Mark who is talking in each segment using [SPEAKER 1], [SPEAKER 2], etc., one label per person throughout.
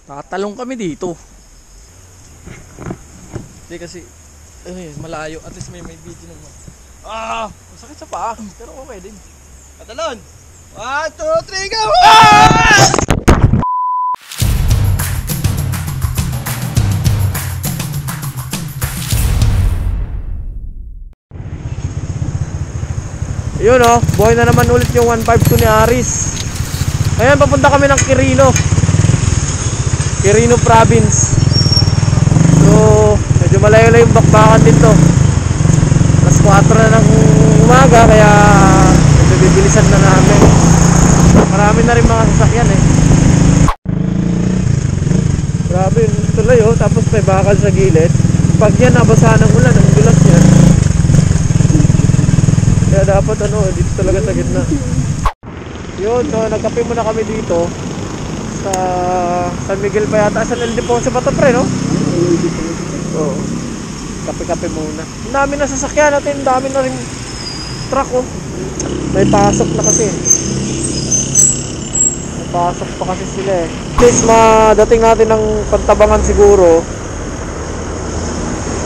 [SPEAKER 1] Tatalong kami dito. Hindi kasi malayo. At least may video naman. Masakit sa paa. Pero okay din.
[SPEAKER 2] Tatalon! 1, 2, 3, go!
[SPEAKER 1] Yun buhay na naman ulit yung 152 ni Aris. Ngayon papunta kami ng Quirino Province. So medyo malayo-layo yung bakbakan dito. Alas 4 na ng umaga, kaya bibilisan na namin. Marami na rin mga sasakyan Grabe yung tulay tapos may bakal sa gilid. Pag yan nabasahan ng ulan, ang dulas yan. Kaya dapat dito talaga sa gitna. Yun, so nagkape muna kami dito sa San Miguel pa yata. San Ildefonso pa to, pre, no? Oo. Kape-kape muna. Ang dami na sasakyan natin, ang dami na rin truck May pasok na kasi. May pasok pa kasi sila At least madating natin ng Pantabangan siguro.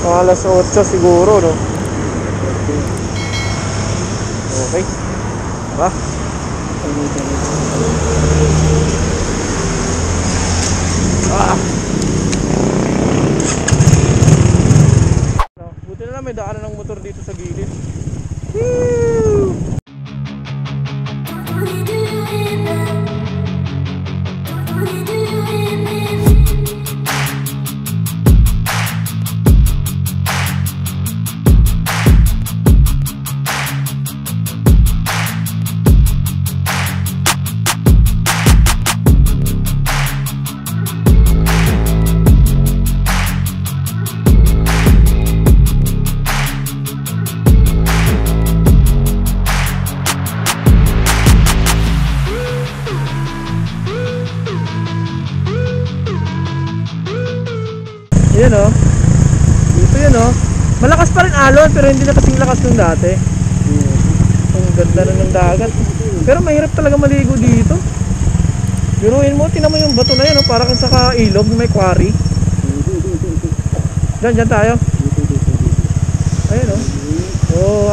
[SPEAKER 1] Alas 8 siguro, no? Okay. Tara. Buti na lang may daanan ng motor dito sa gilid. Woo! Yan dito yan malakas pa rin alon, pero hindi na kasing lakas nung dati. Ang ganda na ng dagat, pero mahirap talaga maligo dito. Biruin mo, tinan mo yung bato na yan parang sa ilog, may quarry. Dyan tayo. Ayun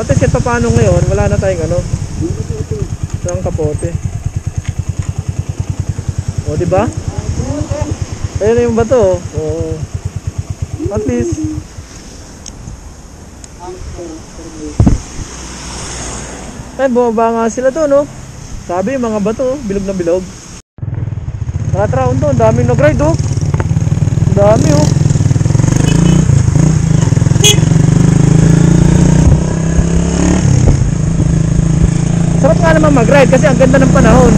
[SPEAKER 1] at least kahit paano ngayon wala na tayong ng kapote. Diba? Ayun na yung bato at least bumaba nga sila to sabi yung mga bato bilog na bilog. Tara ang daming nag-ride ang dami sarap nga naman mag-ride kasi ang ganda ng panahon.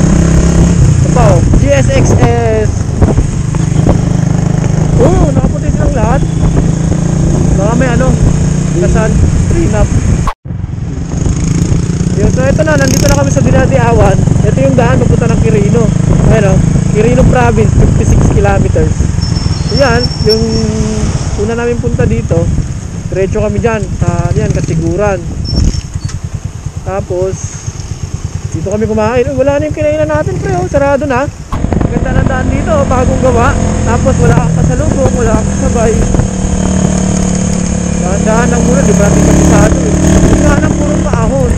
[SPEAKER 1] Ito pa GSXS. Nakaputi silang lahat. Baka may kasan prenup. So ito na, nandito na kami sa Dinadiawan. Ito yung daan papunta ng Quirino. Quirino Province, 56 kilometers. Yan, yung una namin punta dito. Diretso kami dyan sa Kasiguran. Tapos dito kami kumain. Wala na yung kinainan natin, pre. Sarado na. Ganda ng daan dito, bagong gawa. Tapos wala kang kasalubong, wala kang kasabay. Dahan-dahan lang muna, di ba natin kabisado dahan ng puro paahon.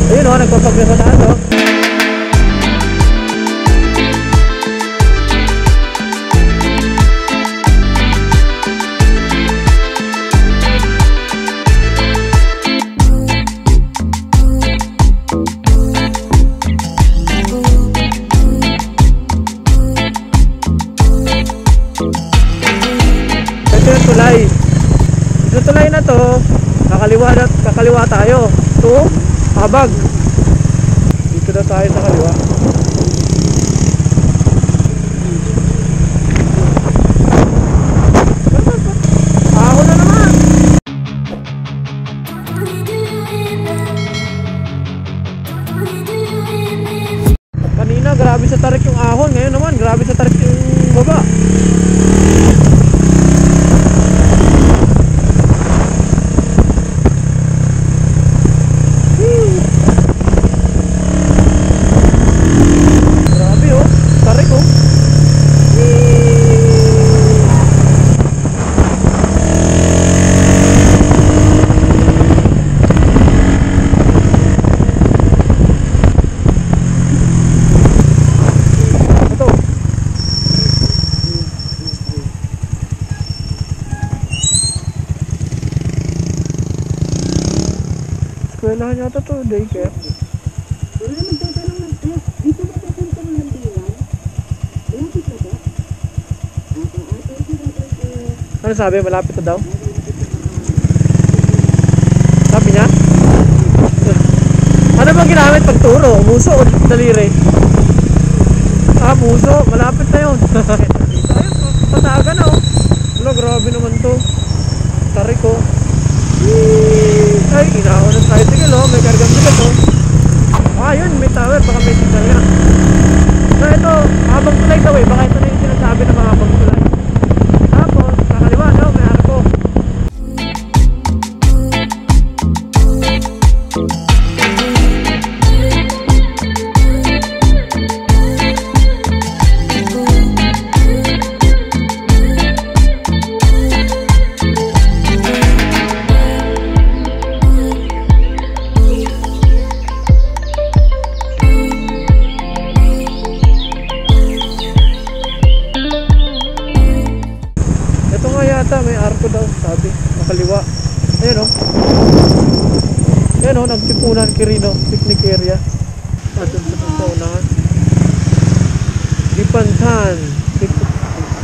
[SPEAKER 1] Ayun nagpapaglaso na ito yung tulay. Ito tulay na to, kakaliwa tayo. Ito, Habag. Dito na tayo sa kaliwa. Ahon na naman. Kanina grabe sa tarik yung ahon, ngayon naman grabe sa tarik yung baba. Grabe oh, tarik oh. Eskwelahan yata to, daycare.
[SPEAKER 3] Wala naman tatanong ng test. Dito ba papunta ng Landiwan? Malapit na ba?
[SPEAKER 1] Ano sabi? Malapit na daw? Sabi niya? Ano bang ginamit pagturo? Muso o daliri? Ah, muso. Malapit na yun. Ayun, pataga na oh. Wala, grabe naman to. Tarik oh. Ay, inaho ng tricycle oh. May kargang bigat oh. Ah, yun. May tower. Baka may signal nga. So, ito. Habang tulay daw eh. Baka ito na yung sinasabi na mahabang tulay. Tapos, sa kaliwa no, may arko. May arko daw, sabi, makaliwa. Ayan o. Ayan o, nagtipunan Quirino, picnic area. Atin sa unahan. Dipantan.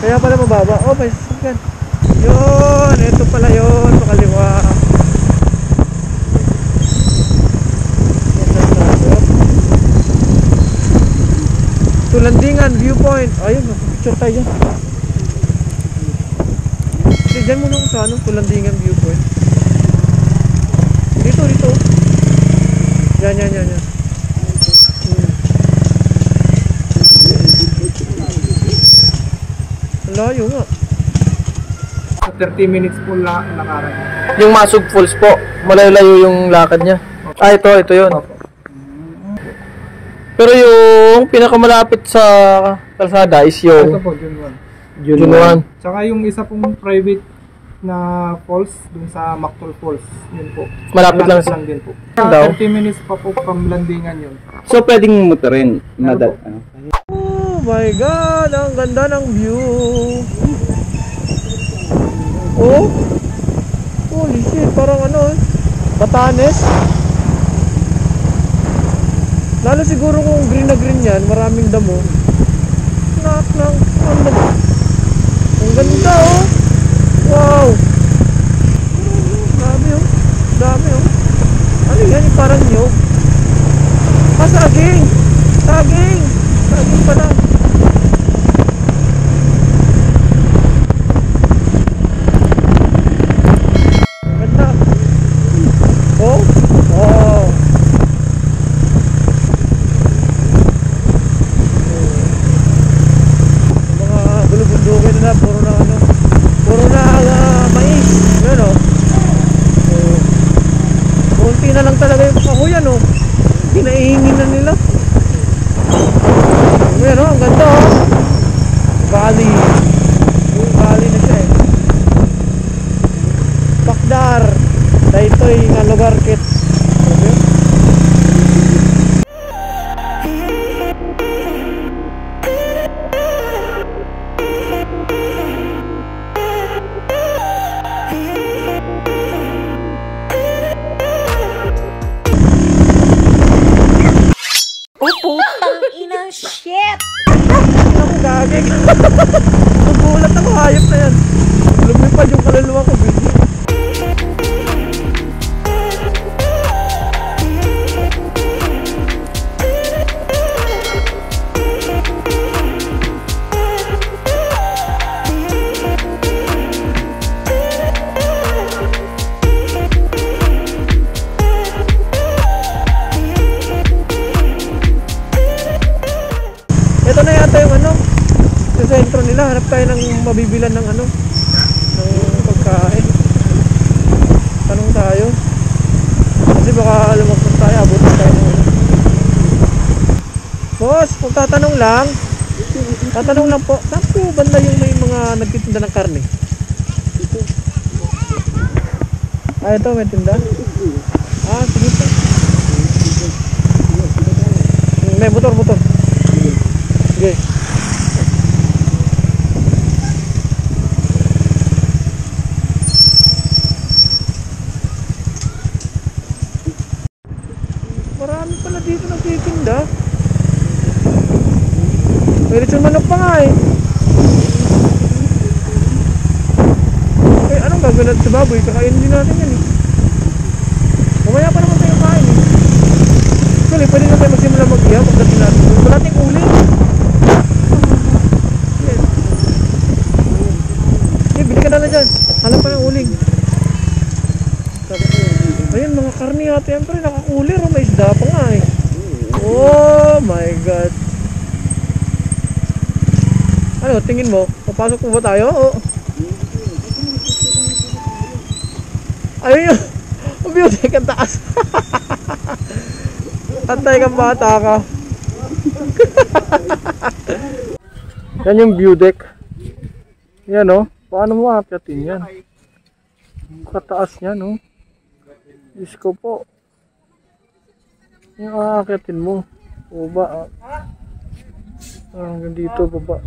[SPEAKER 1] Kaya pala mababa. Oh, may sasakyan. Yun, ito pala yun, makaliwa. Tulandingan, viewpoint. Ayun, picture tayo dyan. Diyan muna ako sa ano, Tulandingan viewpoint. Dito. Yan. Layo nga.
[SPEAKER 4] 30 minutes po lakaran.
[SPEAKER 1] Yung Masug Falls po, malayo-layo yung lakad niya. Ah, ito yun. Pero yung pinakamalapit sa kalsada is yung
[SPEAKER 4] Ito po,
[SPEAKER 1] June 1.
[SPEAKER 4] Tsaka yung isa pong private na falls dun sa Mactol Falls. Yun po.
[SPEAKER 1] Malapit lang
[SPEAKER 4] din po.
[SPEAKER 1] daw?
[SPEAKER 4] 30 minutes pa po from Landingan yun.
[SPEAKER 5] So pwedeng motorin. Ano?
[SPEAKER 1] Oh my God, ang ganda ng view. Oh, holy shit, parang ano, Batanes. Lalo siguro kung green na green yan, maraming damo. Ang ganda oh. Wow. Dami oh. Ano yan, yung parang nyog. Ah, saging pala. Ganda. Oh. Mga bulubundukin na, puro na mais. Yun o. Kunti na lang talaga yung kahuyan o. Pinaihingin na nila. Yun o, ang ganda o. Valley. Yung valley na siya eh. Bakdar. Daytoy nga lugar kit. Okay.
[SPEAKER 3] Shit!
[SPEAKER 1] Ako gagig. Nagulat ako, hayop na yan. Lumipad yung kaluluwa ko, video. makabibilan ng ano, ng pagkain. Tanong tayo. Kasi baka lumagpas tayo, abutin tayo ng ano. Boss, kung tatanong lang po, saan po banda yung may mga nagtitinda ng karne? Ah, ito may tinda? Ah, sige po. May motor. Sige. Marami pala dito nagtitinda. May lechon manok pa nga eh. Eh, anong gagawin natin sa baboy? Kakainin din natin yan eh. Mamaya pa naman tayo kain eh. Actually, pwede na tayo magsimula mag-iya pagdating natin. Wala nating uling. Eh, bili ka na dyan. Hanap pa ng uling. Ayun, mga karni yata yan pre. Nakakulir o may isda pa nga eh. Oh my god. Ano, tingin mo? Papasok po ba tayo? O... Ayun yun! View deck ang taas! Antay kang bata ka! Yan yung view deck. Yan o. Paano mo akyatin yan? Kataas yan o. Diyos ko po. Yung aakyatin mo. O ba? Hanggang dito baba.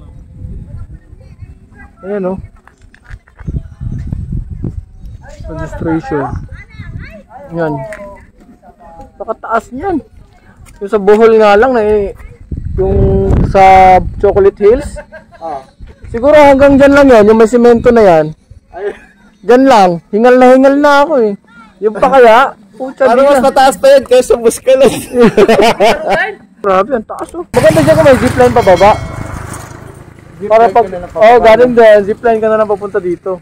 [SPEAKER 1] Ayan o. Registration. Yan. Pakataas niyan. Yung sa Bohol nga lang na eh, yung sa Chocolate Hills. Siguro hanggang dyan lang yan, yung may semento na yan. Dyan lang. Hingal na ako eh. Yung pa kaya, pucha
[SPEAKER 5] Parang mas mataas pa yun kaysa Buskalan.
[SPEAKER 1] Grabe, ang taas oh. Maganda siya kung may zipline pa baba. Para pag, galing din, zipline ka na lang papunta dito.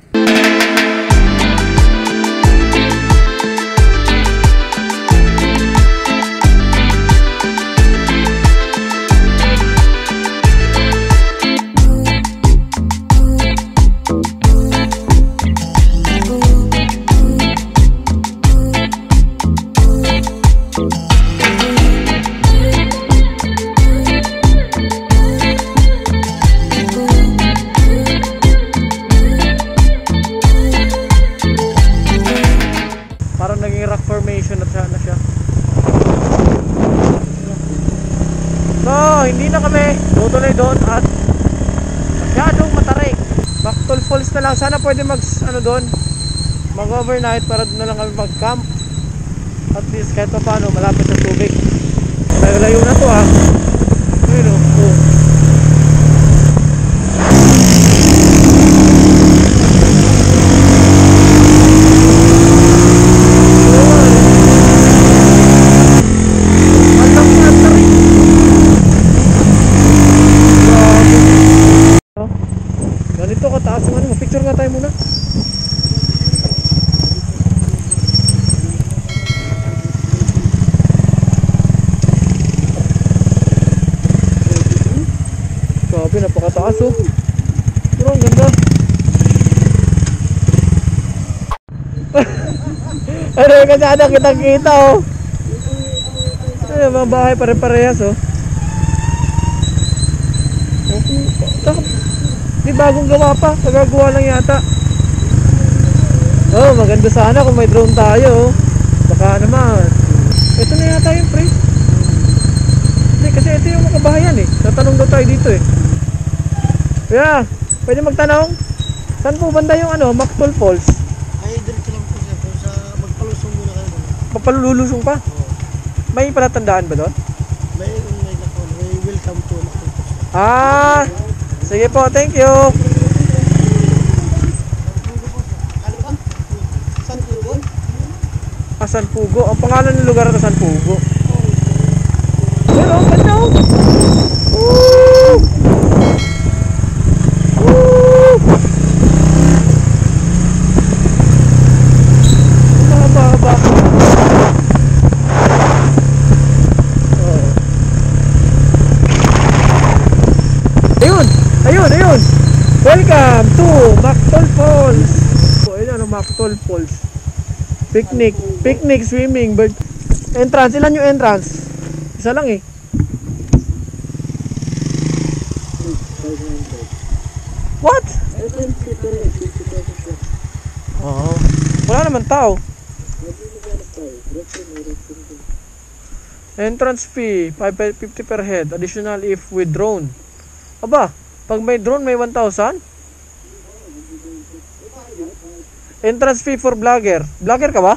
[SPEAKER 1] Formation at na siya. So, hindi na kami tutuloy doon at masyadong matarik. Mactol Falls na lang. Sana pwede mag-overnight para doon na lang kami mag-camp. At least kahit pa paano malapit sa tubig. Layo na to ah. Ayun o. Ganito kataas yung ano mo. Picture nga tayo muna. Grabe, napakataas oh. Pero ang ganda. Ano yung kasada kitang-kita oh. Ay, mga bahay pare-parehas oh. Di bagong gawa pa, nagagawa lang yata. Oh, maganda sana kung may drone tayo. Baka naman. Ito na yata yung pre. Hindi, kasi ito yung makabahayan eh. Tatanong daw tayo dito eh. Kaya, pwede magtanong. Saan po banda yung ano, Mactol Falls?
[SPEAKER 2] Ay, diretso lang po siya. Sa magpalusong muna kayo.
[SPEAKER 1] Magpalulusong pa? May palatandaan ba doon?
[SPEAKER 2] May welcome to Mactol Falls.
[SPEAKER 1] Ah, sige po, thank you.
[SPEAKER 2] Ano ba? San Pugo?
[SPEAKER 1] Ah, San Pugo. Ang pangalan ng lugar na San Pugo. Pero, ganda oh. Woo! Woo! Haba-haba. Oh. Ayun! Welcome to Mactol Falls. So, ayun ano, Mactol Falls. Picnic, swimming, bird. Entrance, ilan yung entrance? Isa lang eh. What? Oo. Wala naman tao. Entrance fee, 550 per head. Additional if with drone. Aba, pag may drone may 1,000? Entrance fee for vlogger. Vlogger ka ba?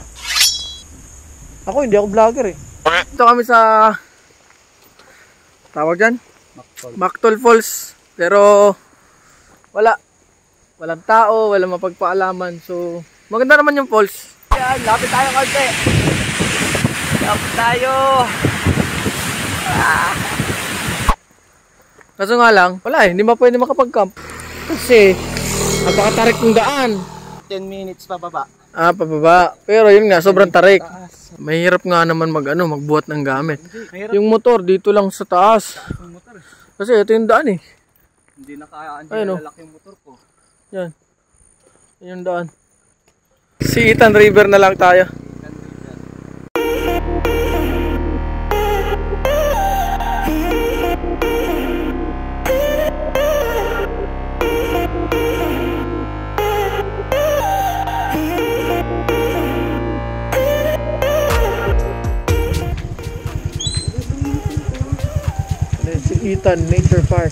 [SPEAKER 1] Ako, hindi ako vlogger eh. Ito kami sa tawag dyan? Mactol Falls. Pero walang tao, walang mapagpaalaman. So, maganda naman yung falls. Yan, lapit tayo konti. Lapit tayo. Kaso nga lang, wala eh, hindi pwede makapag-camp. Kasi, napakatarik ng daan.
[SPEAKER 5] 10 minutes pababa.
[SPEAKER 1] Pababa. Pero yun nga, sobrang tarik. Mahirap nga naman magbuhat ng gamit. Yung motor, dito lang sa taas. Kasi ito yung daan eh.
[SPEAKER 5] Hindi na kaya
[SPEAKER 1] Ayun,
[SPEAKER 5] lalaki yung motor ko.
[SPEAKER 1] Yan. Yan yung daan. Siitan River na lang tayo. Siitan Nature Park.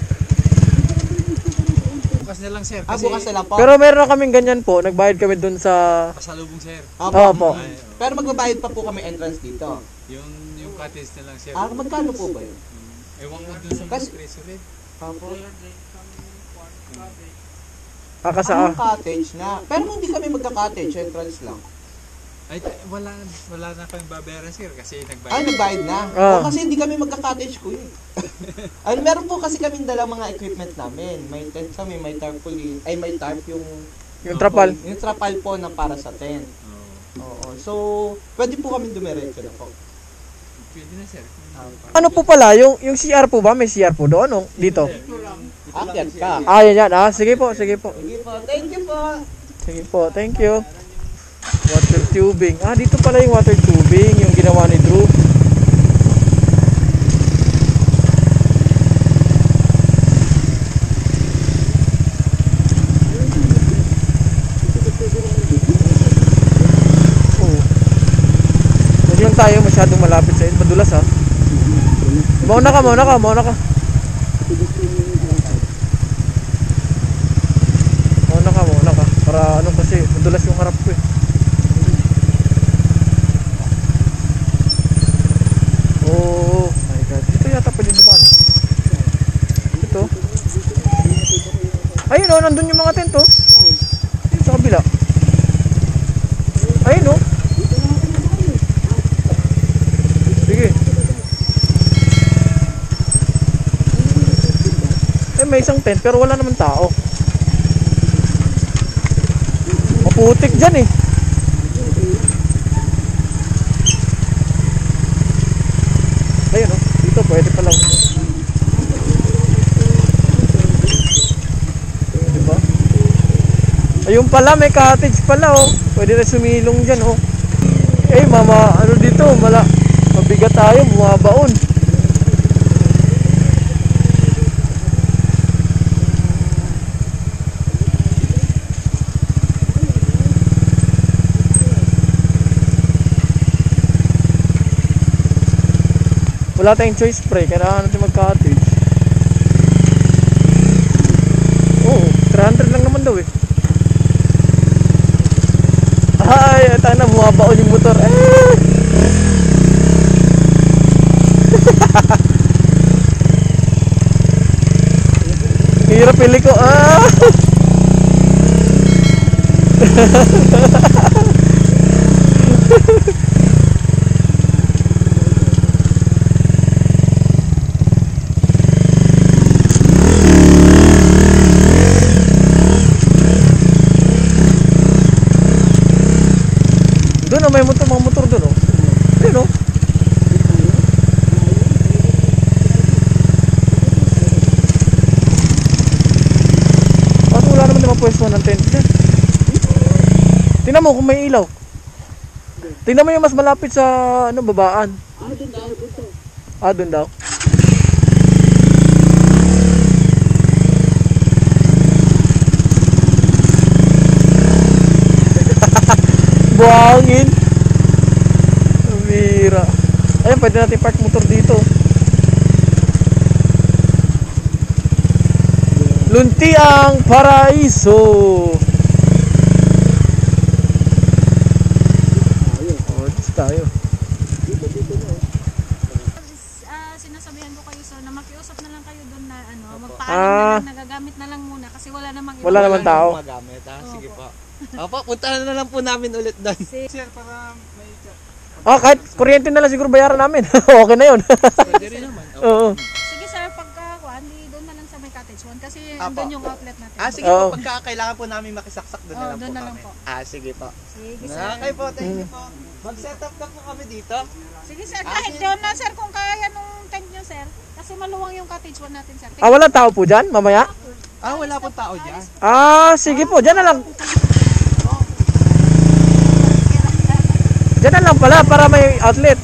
[SPEAKER 2] Bukas na lang, sir.
[SPEAKER 5] Bukas na lang po.
[SPEAKER 1] Pero meron na kaming ganyan po. Nagbayad kami dun sa...
[SPEAKER 2] Pasalubong, sir.
[SPEAKER 1] Opo.
[SPEAKER 5] Pero magbabayad pa po kami entrance dito.
[SPEAKER 2] Yung cottage na lang, sir.
[SPEAKER 5] Magkano po ba yun?
[SPEAKER 2] Ewan ko dun sa
[SPEAKER 5] Kasi-
[SPEAKER 2] mga preso rin.
[SPEAKER 1] Kakasa.
[SPEAKER 5] Cottage na. Pero kung hindi kami magka-cottage, entrance lang.
[SPEAKER 2] Ay, wala na kami babayaran, sir. Kasi nagbayad.
[SPEAKER 5] Nagbayad na. Kasi hindi kami magka-cottage ko eh. Meron po kasi kami dalang mga equipment namin. May tent kami, may tarpaulin. May tarp yung
[SPEAKER 1] Trapal.
[SPEAKER 5] Yung trapal po na para sa tent. Oo. So, pwede po kami dumiretso na po.
[SPEAKER 2] Pwede na, sir.
[SPEAKER 1] Ano po pala? Yung CR po ba? May CR po doon? Dito?
[SPEAKER 5] Akyat ka.
[SPEAKER 1] Yan. Sige po.
[SPEAKER 5] Sige po. Thank you po.
[SPEAKER 1] Sige po. Thank you. Water tubing. Dito pala yung water tubing. Yung ginawa ni Drew. Huwag lang tayo masyadong malapit sa inyo. Madulas ha. Mauna ka. Mauna ka para kasi madulas yung harap ko eh. Oh my god, dito yata pwede dumaan. Ito ayun o, nandun yung mga tent oh. Sa kabila ayun o. Sige. May isang tent pero wala naman tao. Maputik dyan eh. Ayun o, dito pwede pa lang. Diba? Ayun pala, may cottage pala oh. Pwede na sumilong dyan oh. Mama, ano dito, mabigat tayo, bumabaon. Wala tayong choice pre, kailangan natin mag-cottage. Oo, 300 lang naman daw eh. Ay, tayo na, bumabaon yung motor. Hirap pili ko. Doon may mga motor doon oh. Ayun oh. Ba't wala pwesto ng tent dyan. Tingnan mo kung may ilaw. Tingnan mo yung mas malapit sa ano, babaan. Ah, doon daw. Buhangin. Mira. Ayun, pwede natin park motor dito. Luntiang Paraiso. Tayo.
[SPEAKER 6] Sinasabihan ko kayo sir na makiusap na lang kayo doon na ano, magpaalam na lang, nagagamit na lang muna kasi wala namang
[SPEAKER 1] Wala naman tao.
[SPEAKER 5] Magamit, ha? Sige po. Opo, puntahan na lang po namin ulit doon.
[SPEAKER 4] Sir, para may...
[SPEAKER 1] Ah, kahit kuryente na lang siguro bayaran namin. Okay na yun.
[SPEAKER 5] Pwede rin naman.
[SPEAKER 1] Oo.
[SPEAKER 6] sige sir, pagka hindi doon na lang sa may cottage 1 kasi
[SPEAKER 5] Apo.
[SPEAKER 6] doon yung outlet natin.
[SPEAKER 5] Sige po, pagka kailangan po namin makisaksak doon na lang
[SPEAKER 6] doon
[SPEAKER 5] po
[SPEAKER 6] na lang
[SPEAKER 5] kami.
[SPEAKER 6] po.
[SPEAKER 5] Sige po.
[SPEAKER 6] Sige sir.
[SPEAKER 5] Okay po, thank you po. Mag-set up na po kami dito.
[SPEAKER 6] Sige sir, kahit doon na sir kung kaya nung tent nyo sir. Kasi maluwang yung cottage 1 natin sir.
[SPEAKER 1] Ah, wala tao po dyan mamaya?
[SPEAKER 5] Wala po tao dyan.
[SPEAKER 1] Ah, sige po. Dyan na lang. Dyan na lang pala para may outlet.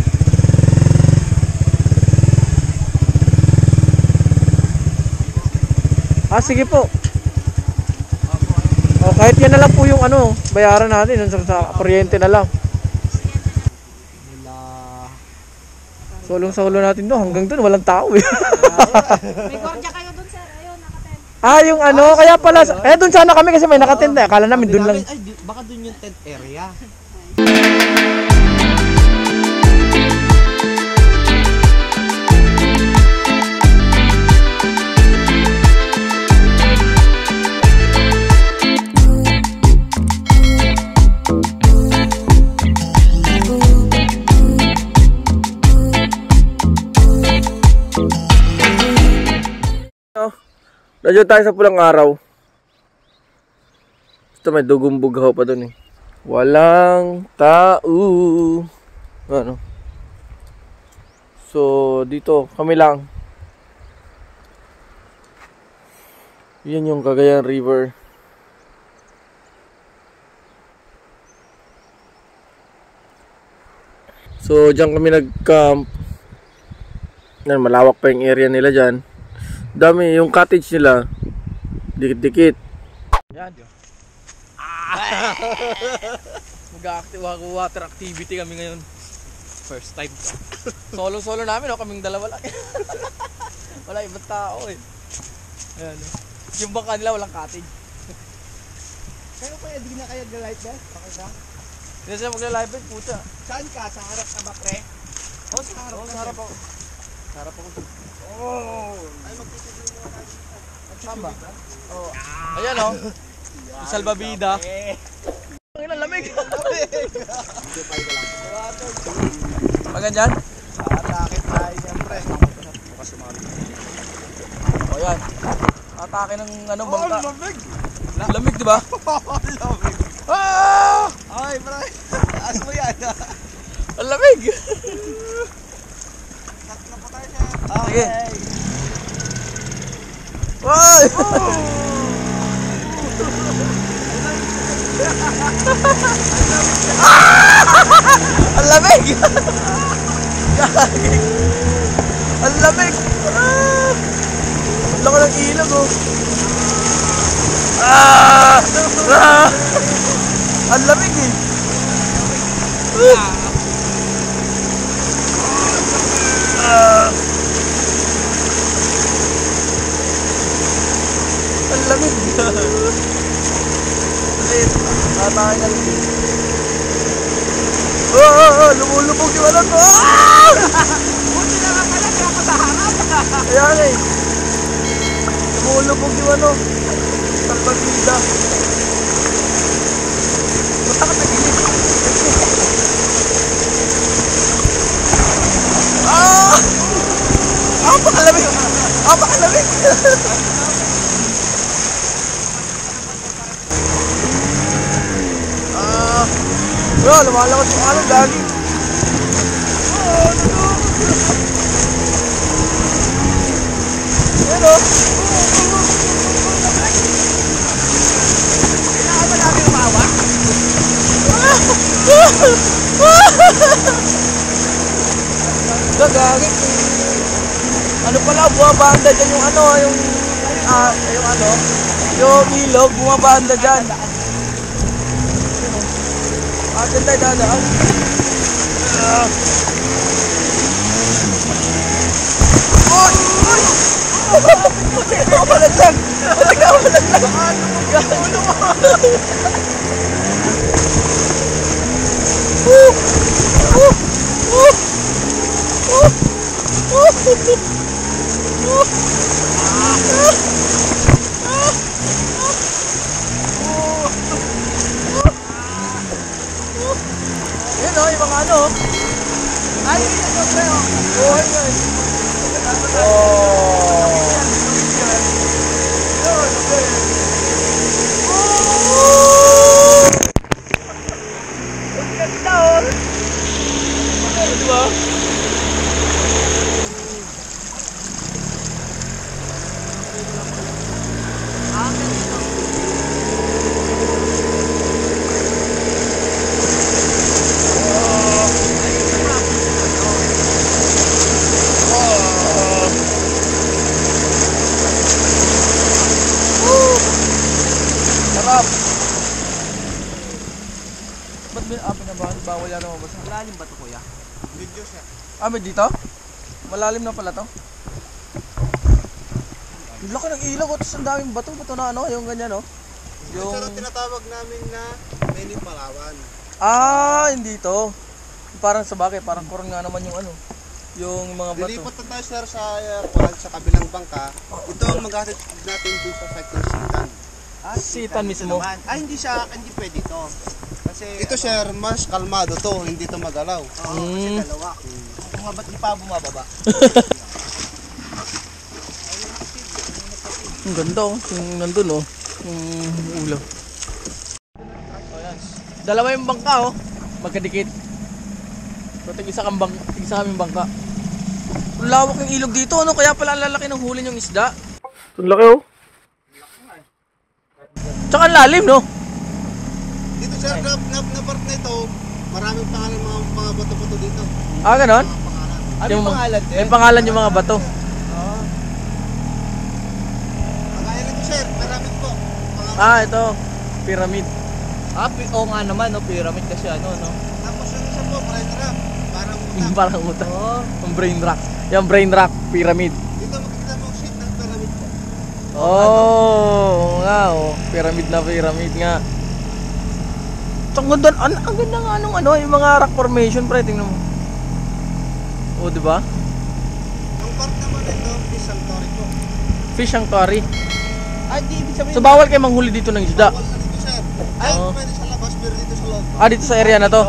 [SPEAKER 1] Ah, sige po. Oh, kahit yan na lang po yung ano, bayaran natin sa kuryente na lang. Solong-solo natin doon. Hanggang doon, walang tao eh.
[SPEAKER 6] May gwardiya kayo doon sir. Ayun, nakatent.
[SPEAKER 1] Ah, yung ano, kaya pala. Doon sana kami kasi may nakatent eh. Akala namin doon lang.
[SPEAKER 5] Ay, baka doon yung tent area.
[SPEAKER 1] Nandiyo tayo sa pulang araw. Ito may dugong bughaw pa dun eh. Walang tao. Ano? So, dito kami lang. Yan yung Cagayan River. So, dyan kami nag-camp. Yan, malawak pa yung area nila dyan. Dami yung cottage nila. Dikit-dikit. Yan. Mag-active water activity kami ngayon. First time. Solo-solo namin, kaming dalawa lang. Wala ibang tao eh. Ayan. Yung bangka nila walang cottage.
[SPEAKER 2] Kayo kaya di na kayo light bell? Okay ka?
[SPEAKER 1] Hindi sila magla-live bed, puta.
[SPEAKER 2] Saan ka? Sa harap ka ba, pre?
[SPEAKER 1] Sa harap ako. Sa harap ako.
[SPEAKER 2] Ay, magtitipin mo na.
[SPEAKER 1] Saan ba? Ayan o. Salbabida. Ang ilang lamig. Magandyan?
[SPEAKER 2] Atakit tayo yan, pre. Bukas sumali.
[SPEAKER 1] O yan. Atake ng ano, bangka.
[SPEAKER 2] Lamig!
[SPEAKER 1] Lamig diba?
[SPEAKER 2] Lamig! Ay, pre! Taas mo yan, ha?
[SPEAKER 1] Ang lamig!
[SPEAKER 2] Tatlo pa tayo siya.
[SPEAKER 1] Sige. Wow! Ang lamig! Ang lamig! Ang laki ng ilog oh! Ang lamig eh! Ang lamig! Ulit! Tatay na rin! Lumulubog yung alam ko!
[SPEAKER 2] Buti na nga pala, kaya ka sa harap.
[SPEAKER 1] Ayan eh! Lumulubog yung ano! Salbabida! Basta ka tagilid! Bakalamig! Bakalamig! Bro, lumalakas yung along lagi. Ayan o.
[SPEAKER 2] Gagagi. Ano pala, bumabanda dyan yung ano, yung ano, yung ilog, bumabanda dyan. Atin tayo dadaan. Oy! Oy! Putik na ako malaglag! Putik na ako malaglag! Gano mo? Yan o, yung mga ano. Ay, yan o, pre o. Buhay nga eh. Ang ganda o. Diba? Sarap. Ba't may pinabahan? Bawal yan ako basta. Malalim ba ito kuya? Video siya. May dito? Malalim na pala to? Ang laki ng ilog. Tapos ang daming bato. Bato na ano? Yung ganyan no? Yung...
[SPEAKER 7] Ito tinatawag namin na Mini Palawan.
[SPEAKER 2] Hindi to. Parang sa bagay. Parang koron nga naman yung ano. Yung mga bato.
[SPEAKER 7] Lilipat na tayo sir sa kabilang bangka. Ito ang maghatid natin dun sa site ng Sitan.
[SPEAKER 2] Sitan mismo.
[SPEAKER 7] Hindi pwede ito. Kasi ito sir, mas kalmado to, hindi to magalaw. Kasi dalawa. Mga ba't di pa bumababa?
[SPEAKER 2] Ang ganda oh. Yung nandun oh. Yung ulam. Dalawa yung bangka oh. Magkadikit. So tig-isa kaming bangka. Ang lawak ng ilog dito ano. Kaya pala ang lalaki ng huli yung isda.
[SPEAKER 1] Ang laki oh.
[SPEAKER 2] Tsaka ang lalim no.
[SPEAKER 7] Dito sir, na part na ito, maraming pangalan mga bato-bato dito.
[SPEAKER 2] Ganon?
[SPEAKER 7] Mga pangalan.
[SPEAKER 2] Yung pangalan din? May pangalan yung mga bato.
[SPEAKER 7] Kagaya nito sir, maraming po. Pangalan.
[SPEAKER 2] Ito. Pyramid.
[SPEAKER 5] Oo nga naman, no? Pyramid kasi ano, no?
[SPEAKER 7] Tapos yung isa po, brain rock. Parang utak.
[SPEAKER 2] Parang utak. Yung brain rock. Yung brain rock pyramid.
[SPEAKER 7] Dito makikita mo ang shape ng pyramid po.
[SPEAKER 2] Oo nga oh. Pyramid na pyramid nga. Ang ganda, ang ganda nga nung ano, yung mga rock formation pre, tingnan mo. Oh, di ba?
[SPEAKER 7] Ang part naman ito, is sanctuary po.
[SPEAKER 2] Fish sanctuary.
[SPEAKER 5] Di ibig sabihin.
[SPEAKER 2] So bawal kayo manghuli dito ng isda.
[SPEAKER 7] Bawal na dito sir. Pwede sa labas, pero dito sa loob.
[SPEAKER 2] Dito sa area na to.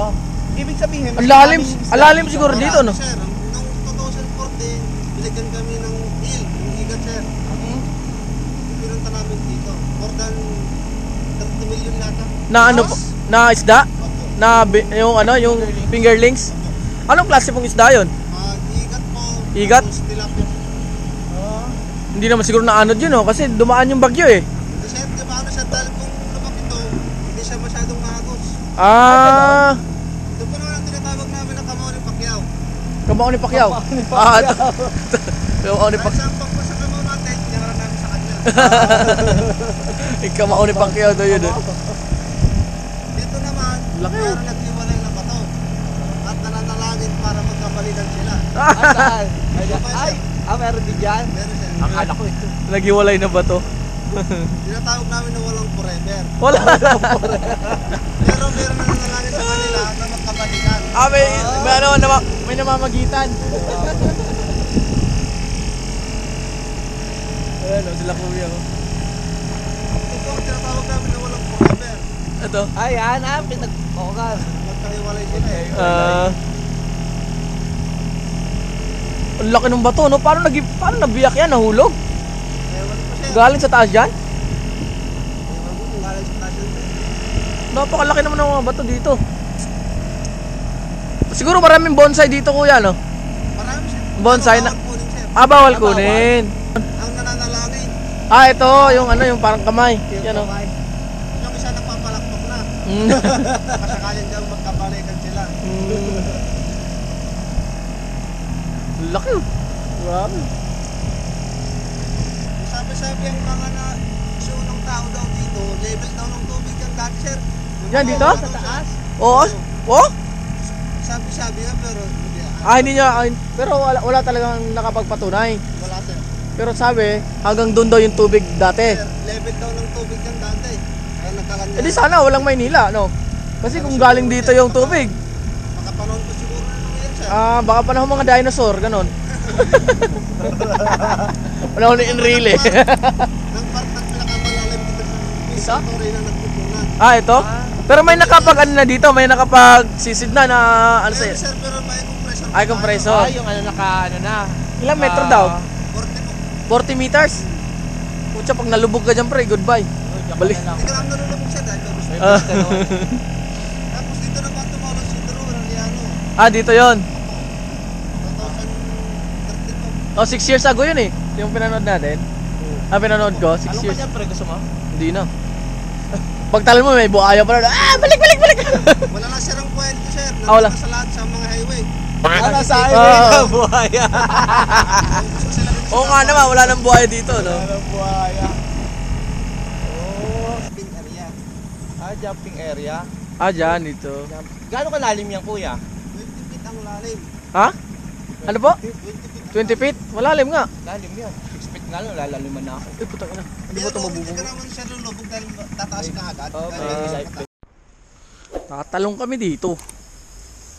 [SPEAKER 5] Ibig sabihin,
[SPEAKER 2] Ang lalim siguro dito, no?
[SPEAKER 7] Sir, noong 2014, binigyan kami ng yung higat sir. Pinunta namin dito. More than 30 million lata.
[SPEAKER 2] Na ano po? Na isda? Na yung ano, yung fingerlings? Anong klase pong isda yun?
[SPEAKER 7] Higat po.
[SPEAKER 2] Higat?
[SPEAKER 7] Tapos tilapia.
[SPEAKER 2] Hindi naman siguro na anod yun, oh, kasi dumaan yung bagyo eh.
[SPEAKER 7] Kasi di ba ano siya, dahil kung lumaki ito, hindi siya masyadong mahagos. Ito po naman ang tinatawag namin na Kamao ni Pacquiao.
[SPEAKER 2] Kamao ni Pacquiao. Kamao ni Pacquiao.
[SPEAKER 7] Sa pagpo sa Kamao natin, hinaharap namin sa kanya.
[SPEAKER 2] Kamao ni Pacquiao to yun eh.
[SPEAKER 7] Dito naman,
[SPEAKER 2] Laki.
[SPEAKER 7] meron naghiwalay na bato. At nananalangin para magkabalikan sila.
[SPEAKER 5] Meron din dyan.
[SPEAKER 7] Meron siya.
[SPEAKER 5] Akala ko ito.
[SPEAKER 2] Naghiwalay na ba to?
[SPEAKER 7] Tinatawag namin na walang forever.
[SPEAKER 2] Wala.
[SPEAKER 7] Pero meron na nananalangin sa kanila na magkabalikan.
[SPEAKER 2] May namamagitan. Ayan o, sila kuya ko.
[SPEAKER 7] Ito ang tinatawag namin na walang forever.
[SPEAKER 2] Ito.
[SPEAKER 5] Ayan, pinag-okar.
[SPEAKER 7] Magkahiwalay sila eh.
[SPEAKER 2] Ang laki ng bato, no? Paano nabiyak yan? Nahulog?
[SPEAKER 7] Ewan ko siya.
[SPEAKER 2] Galing sa taas yan?
[SPEAKER 7] Ewan ko kung galing sa tasyon eh.
[SPEAKER 2] Napakalaki naman ng mga bato dito. Siguro maraming bonsai dito kuya, no?
[SPEAKER 7] Marami siya.
[SPEAKER 2] Bonsai na...
[SPEAKER 7] Bawal kunin, sir.
[SPEAKER 2] Bawal kunin.
[SPEAKER 7] Ang nananalangin.
[SPEAKER 2] Ito, yung ano, yung parang kamay. Yan o.
[SPEAKER 7] Yung isa nagpapalaktok na.
[SPEAKER 2] Mm.
[SPEAKER 7] Kasakalin daw magkabalikan sila.
[SPEAKER 2] Laki oh. Grabe.
[SPEAKER 7] Sabi-sabi ang mga na show ng tao daw dito, level daw ng tubig yung dati, sir. Yung
[SPEAKER 2] Yan,
[SPEAKER 7] mga
[SPEAKER 2] dito?
[SPEAKER 7] sa taas.
[SPEAKER 2] Oo. Oh?
[SPEAKER 7] Sabi-sabi nga, pero hindi.
[SPEAKER 2] Hindi niya, pero wala talagang nakapagpatunay.
[SPEAKER 7] Wala, sir.
[SPEAKER 2] Pero sabi, hanggang doon daw yung tubig dati.
[SPEAKER 7] Sir, level daw ng tubig yung dati. Kaya nagkakanya.
[SPEAKER 2] Eh di sana walang Maynila, no? Kasi kung galing dito yung tubig,
[SPEAKER 7] Makapanahon ko siguro na naman yan, sir.
[SPEAKER 2] baka panahon mga dinosaur, ganon. Panahon ni Enrile.
[SPEAKER 7] Nang part at pinakamalalim dito sa
[SPEAKER 2] Isa?
[SPEAKER 7] Tori na nagpupunan.
[SPEAKER 2] Ito? Pero may nakapag ano na dito, may nakapag sisid na ano
[SPEAKER 7] Pero,
[SPEAKER 2] sa'yo?
[SPEAKER 7] sir, pero may compressor.
[SPEAKER 2] Ay, compressor.
[SPEAKER 5] yung ano na.
[SPEAKER 2] Ilang metro daw?
[SPEAKER 7] 40 po.
[SPEAKER 2] 40 meters? Pucha, pag nalubog ka dyan pre, goodbye. Balik.
[SPEAKER 7] Hindi ka lang nalulubog siya dahil tapos
[SPEAKER 2] Ah.
[SPEAKER 7] tapos dito na ba tumalon si Drew Raliano?
[SPEAKER 2] Dito yon.
[SPEAKER 7] 2032.
[SPEAKER 2] Oh, 6 years ago yun eh. Yung pinanood natin. Pinanood ko, 6 years.
[SPEAKER 5] pre, gusto mo?
[SPEAKER 2] Hindi na. Pagtalon mo, may buhaya pa na. Balik!
[SPEAKER 7] Wala na sirang kwento, sir.
[SPEAKER 2] Wala.
[SPEAKER 7] Nandun na sa lahat sa mga highway.
[SPEAKER 5] Sa
[SPEAKER 2] Ah.
[SPEAKER 5] buhaya.
[SPEAKER 7] Gusto sila rin
[SPEAKER 2] Oo nga naman, wala nang buhaya dito, no?
[SPEAKER 5] buhaya.
[SPEAKER 7] Pink area.
[SPEAKER 5] Jumping area.
[SPEAKER 2] Dyan, dito.
[SPEAKER 5] Gaano kalalim yan, kuya?
[SPEAKER 7] 20 feet ang lalim.
[SPEAKER 2] Ha? Ano po?
[SPEAKER 7] 20 feet.
[SPEAKER 2] 20 feet? Malalim nga.
[SPEAKER 5] Lalim yan. 6 feet nga lang, lalaliman na ako.
[SPEAKER 2] Eh, putang ina. Hindi ba
[SPEAKER 7] Pero
[SPEAKER 2] ito
[SPEAKER 7] hindi
[SPEAKER 2] mabubong?
[SPEAKER 7] ka naman siya lulubog dahil tataas ka agad.
[SPEAKER 5] Okay.
[SPEAKER 7] Dahil mataas.
[SPEAKER 2] Nakatalong kami dito.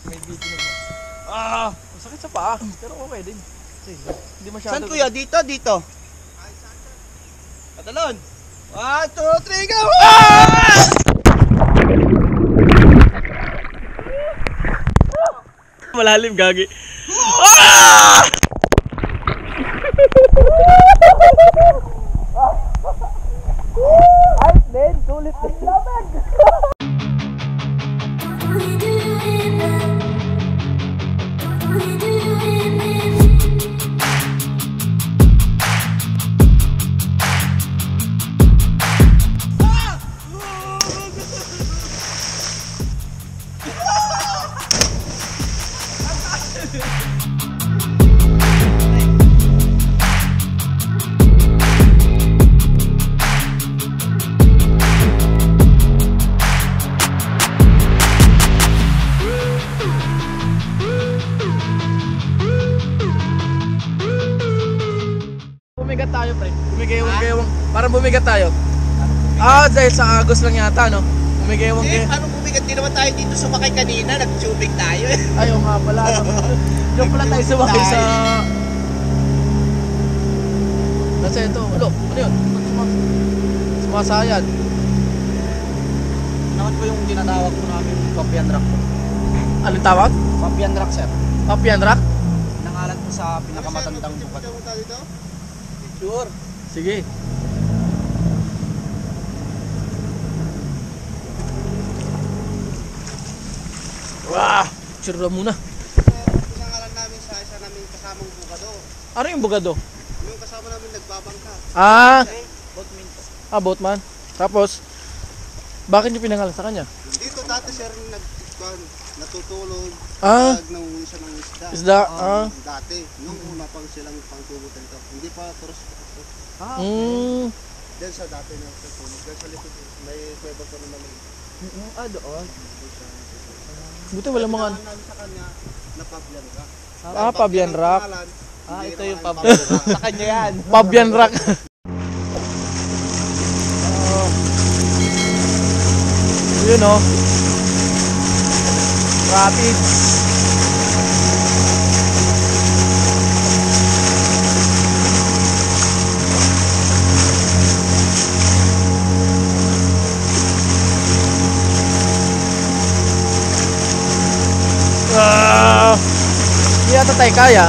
[SPEAKER 5] May video na.
[SPEAKER 2] Masakit sa paa. Pero okay din. Hindi masyado.
[SPEAKER 5] Saan kuya? Dito. Patalon. 1, 2, 3, go!
[SPEAKER 2] Malalim, gagi. Bumigat tayo, pre. Bumigayong. Parang bumigat tayo. Dahil sa Agos lang yata, no? Bumigayong.
[SPEAKER 5] Paano bumigat? Di naman tayo dito sumakay kanina. Nag-tubing tayo.
[SPEAKER 2] Ayaw nga pala. Diyan pala tayo sumakay sa... Nasa ito. Ano yun? Sumasayad.
[SPEAKER 5] Naman po yung tinatawag po namin, Papian Rock po.
[SPEAKER 2] Anong tawag?
[SPEAKER 5] Papian Rock, sir.
[SPEAKER 2] Papian Rock?
[SPEAKER 5] Nangalan po sa pinakamatandang bukat.
[SPEAKER 7] Picture mo tayo dito?
[SPEAKER 5] Sure.
[SPEAKER 2] Sige. Wah! Picture lang muna.
[SPEAKER 7] Pinangalan namin sa isa namin kasamang bukado.
[SPEAKER 2] Ano yung bugado?
[SPEAKER 7] Yung kasama namin nagbabangka.
[SPEAKER 5] Boatman po.
[SPEAKER 2] Boatman. Tapos, bakit nyo pinangalan sa kanya?
[SPEAKER 7] Dito dati sir natutulog. Nanguhuli siya ng isda.
[SPEAKER 2] Isda,
[SPEAKER 7] Dati. Nung una pang silang pangtubutan ito. Hindi pa tourist. Diyan sa dati na tutulog. Diyan sa likod. May kuweba pa rin naman.
[SPEAKER 5] Doon.
[SPEAKER 2] Buti wala mga...
[SPEAKER 7] Pinangalan namin sa kanya na Pabian Rock.
[SPEAKER 2] Pabian Rock.
[SPEAKER 5] Ito yung Pabian Rock. Sa kanya yan.
[SPEAKER 2] Pabian Rock. Yun o. Rapid. Hindi yata tayo kaya.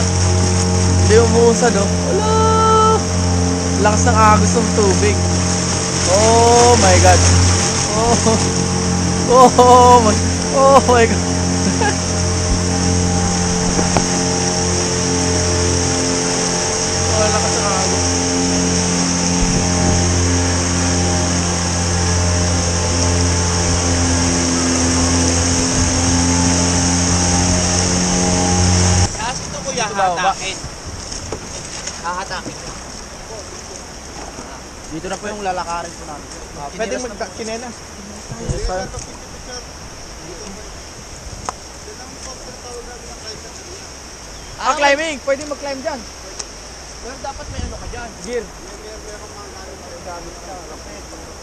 [SPEAKER 2] Hindi umuusad oh. Wala. Lakas ng agos ng tubig. Oh my god. Oh my god. Lakas ng agos.
[SPEAKER 5] Taas ito kuya.
[SPEAKER 2] baba.
[SPEAKER 5] Hahatakin.
[SPEAKER 2] Dito na po yung lalakarin po namin.
[SPEAKER 5] Pwede magkinelas.
[SPEAKER 2] Climbing! Pwede mag-climb dyan.
[SPEAKER 5] Pero dapat may ano ka dyan.
[SPEAKER 2] Gear.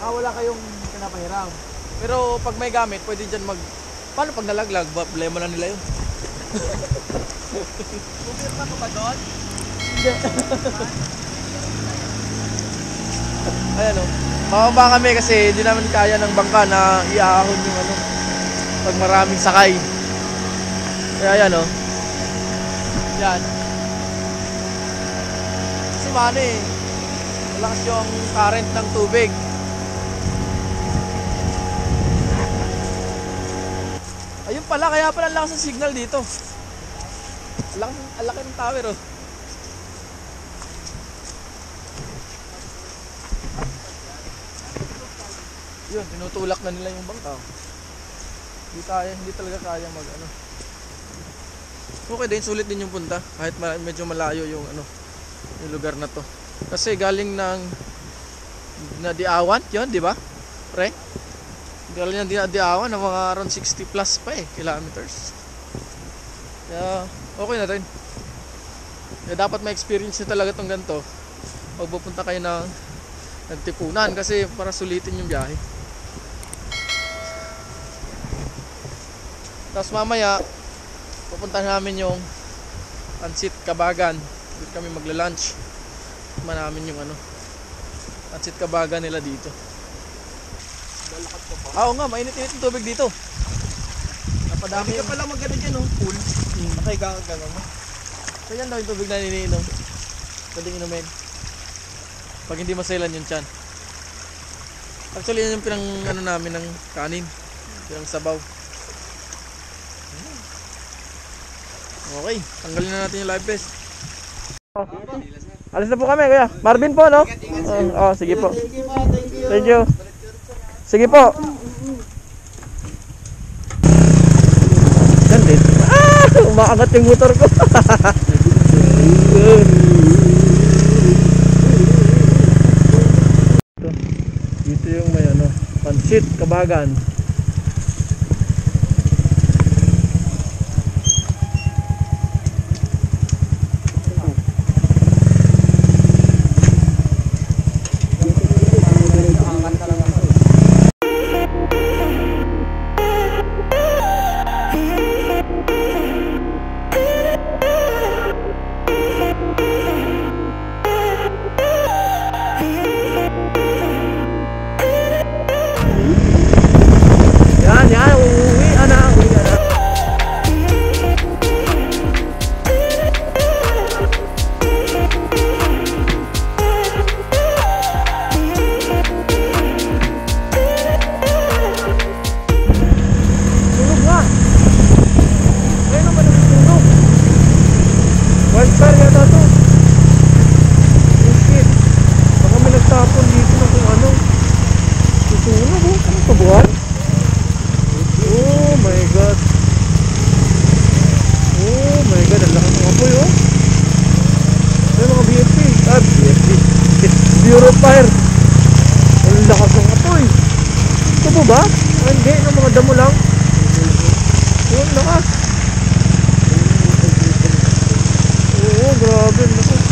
[SPEAKER 2] Wala kayong pinapahiram. Pero pag may gamit, pwede dyan mag... Paano pag nalaglag? Problema na nila yun.
[SPEAKER 5] Pumirma ko ba doon?
[SPEAKER 2] Ayan o. Mababa kami kasi hindi naman kaya ng bangka na iahon yung ano. Pag maraming sakay. Kaya yan o. Yan. Kasi mani eh. Malakas yung current ng tubig. Ayun pala, kaya pala ang lakas ng signal dito. Ang laki ng tower oh. Yun, tinutulak na nila yung bangka. Hindi talaga kaya mag ano. Okay din, sulit din yung punta. Kahit medyo malayo yung ano, yung lugar na to. Kasi galing ng Diawan, yun, di ba? Pre? Galing ng Diawan ng mga around 60 plus pa kilometers. Kaya okay na rin. Kaya dapat may experience nyo talaga tong ganito. Pag pupunta kayo ng nagtipunan kasi para sulitin yung biyahe. Tapos mamaya pupuntahan namin yung Pansit Kabagan. Dito kami magla-lunch. Tikman namin yung ano, Pansit Kabagan nila dito. Oo nga, mainit-init yung tubig dito. Napadami
[SPEAKER 5] Hindi ka pala magano dyan oh. Pool. Nakahiga ka gano'n mo.
[SPEAKER 2] So yan daw yung tubig na iniinom. Pwedeng inumin. Pag hindi masailan yung tiyan. Actually yan yung pinang ano namin ng kanin. Pinang sabaw. Okay, tanggalin na natin yung live vest. Alis na po kami kuya. Marvin po no? Sige po. Thank you. Sige po. Yan din. Umaangat yung motor ko. Dito yung may ano, Pansit Kabagan. Fire. Ang lakas ng apoy. Ito po ba? Hindi, ng mga damo lang. Yung lakas. Oo, grabe. Lakas.